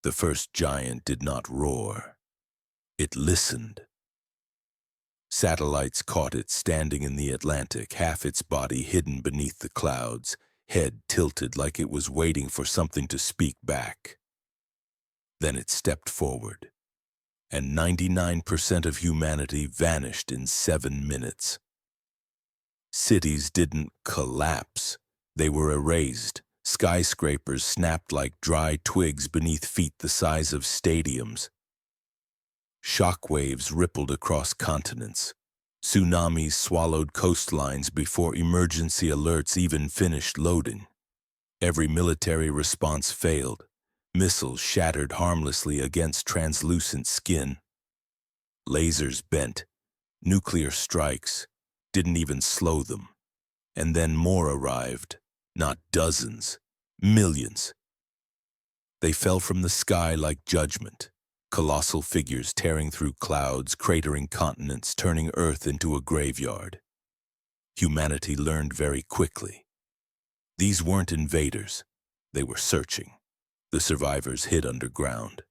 The first giant did not roar. It listened. Satellites caught it standing in the Atlantic, half its body hidden beneath the clouds, head tilted like it was waiting for something to speak back. Then it stepped forward, and 99% of humanity vanished in 7 minutes. Cities didn't collapse. They were erased. Skyscrapers snapped like dry twigs beneath feet the size of stadiums. Shockwaves rippled across continents. Tsunamis swallowed coastlines before emergency alerts even finished loading. Every military response failed. Missiles shattered harmlessly against translucent skin. Lasers bent. Nuclear strikes didn't even slow them. And then more arrived. Not dozens, millions. They fell from the sky like judgment. Colossal figures tearing through clouds, cratering continents, turning Earth into a graveyard. Humanity learned very quickly. These weren't invaders. They were searching. The survivors hid underground.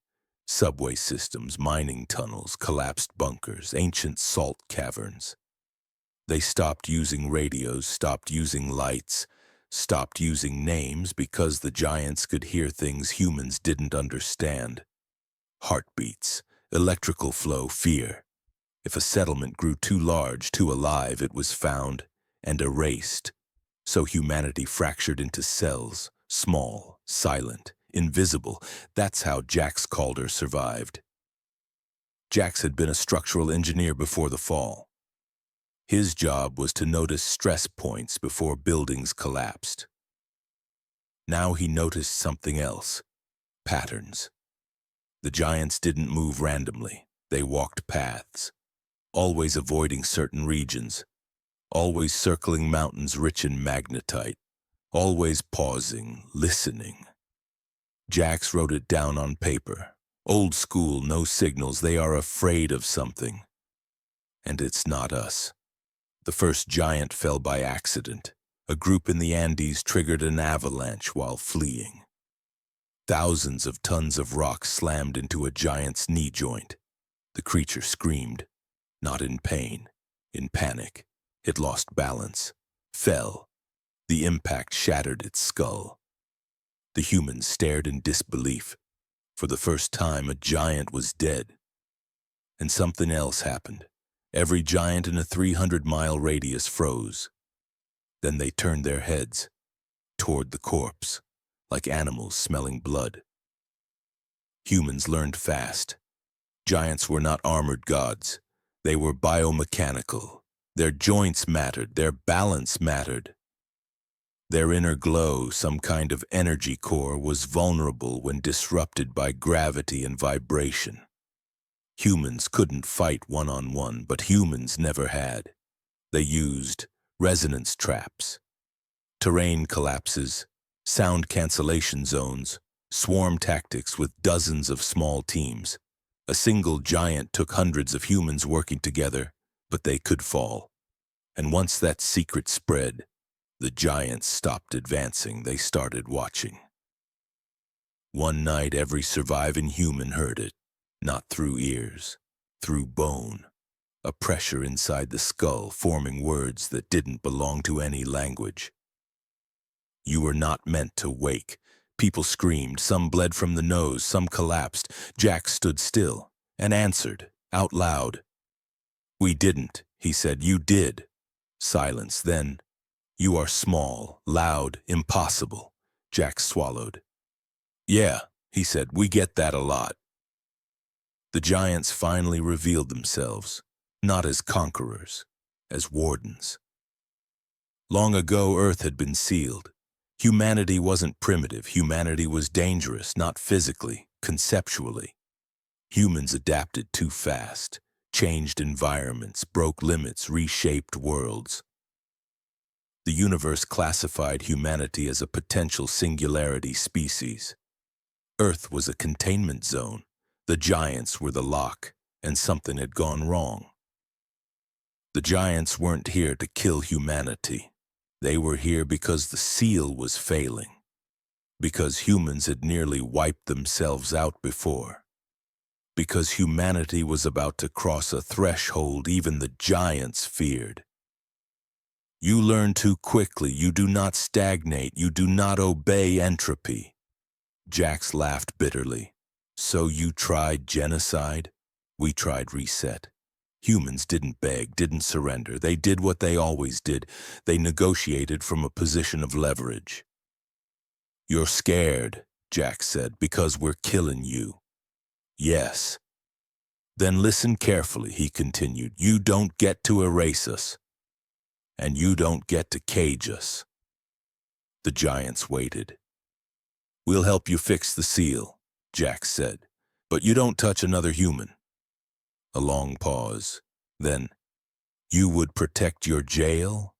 Subway systems, mining tunnels, collapsed bunkers, ancient salt caverns. They stopped using radios, stopped using lights, stopped using names because the giants could hear things humans didn't understand. Heartbeats, electrical flow, fear. If a settlement grew too large, too alive, it was found and erased. So humanity fractured into cells, small, silent, invisible. That's how Jax Calder survived. Jax had been a structural engineer before the fall. His job was to notice stress points before buildings collapsed. Now he noticed something else: patterns. The giants didn't move randomly. They walked paths, always avoiding certain regions, always circling mountains rich in magnetite, always pausing, listening. Jax wrote it down on paper. Old school, no signals. They are afraid of something. And it's not us. The first giant fell by accident. A group in the Andes triggered an avalanche while fleeing. Thousands of tons of rock slammed into a giant's knee joint. The creature screamed, not in pain, in panic. It lost balance, fell. The impact shattered its skull. The humans stared in disbelief. For the first time, a giant was dead. And something else happened. Every giant in a 300-mile radius froze. Then they turned their heads toward the corpse, like animals smelling blood. Humans learned fast. Giants were not armored gods. They were biomechanical. Their joints mattered. Their balance mattered. Their inner glow, some kind of energy core, was vulnerable when disrupted by gravity and vibration. Humans couldn't fight one-on-one, but humans never had. They used resonance traps, terrain collapses, sound cancellation zones, swarm tactics with dozens of small teams. A single giant took hundreds of humans working together, but they could fall. And once that secret spread, the giants stopped advancing. They started watching. One night, every surviving human heard it. Not through ears, through bone. A pressure inside the skull forming words that didn't belong to any language. You were not meant to wake. People screamed, some bled from the nose, some collapsed. Jax stood still and answered, out loud. "We didn't," he said. "You did." Silence. Then, "You are small, loud, impossible." Jax swallowed. "Yeah," he said, "we get that a lot." The giants finally revealed themselves, not as conquerors, as wardens. Long ago, Earth had been sealed. Humanity wasn't primitive. Humanity was dangerous, not physically, conceptually. Humans adapted too fast, changed environments, broke limits, reshaped worlds. The universe classified humanity as a potential singularity species. Earth was a containment zone. The giants were the lock, and something had gone wrong. The giants weren't here to kill humanity. They were here because the seal was failing. Because humans had nearly wiped themselves out before. Because humanity was about to cross a threshold even the giants feared. You learn too quickly, you do not stagnate, you do not obey entropy. Jax laughed bitterly. So you tried genocide? We tried reset. Humans didn't beg, didn't surrender. They did what they always did. They negotiated from a position of leverage. You're scared, Jax said, because we're killing you. Yes. Then listen carefully, he continued. You don't get to erase us. And you don't get to cage us. The giants waited. We'll help you fix the seal, Jax said, but you don't touch another human. A long pause. Then, you would protect your jail?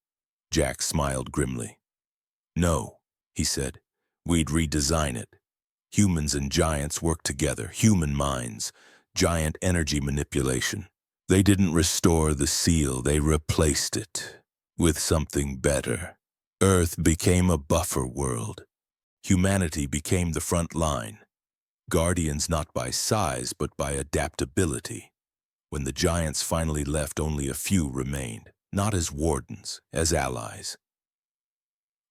Jax smiled grimly. No, he said. We'd redesign it. Humans and giants work together, human minds, giant energy manipulation. They didn't restore the seal, they replaced it with something better. Earth became a buffer world. Humanity became the front line. Guardians not by size, but by adaptability. When the giants finally left, only a few remained, not as wardens, as allies.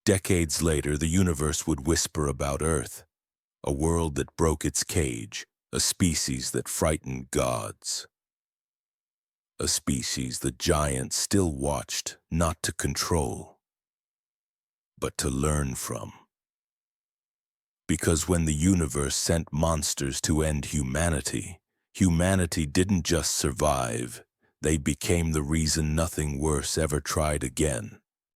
Decades later, the universe would whisper about Earth, a world that broke its cage, a species that frightened gods. A species the giants still watched, not to control, but to learn from. Because when the universe sent monsters to end humanity, humanity didn't just survive, they became the reason nothing worse ever tried again.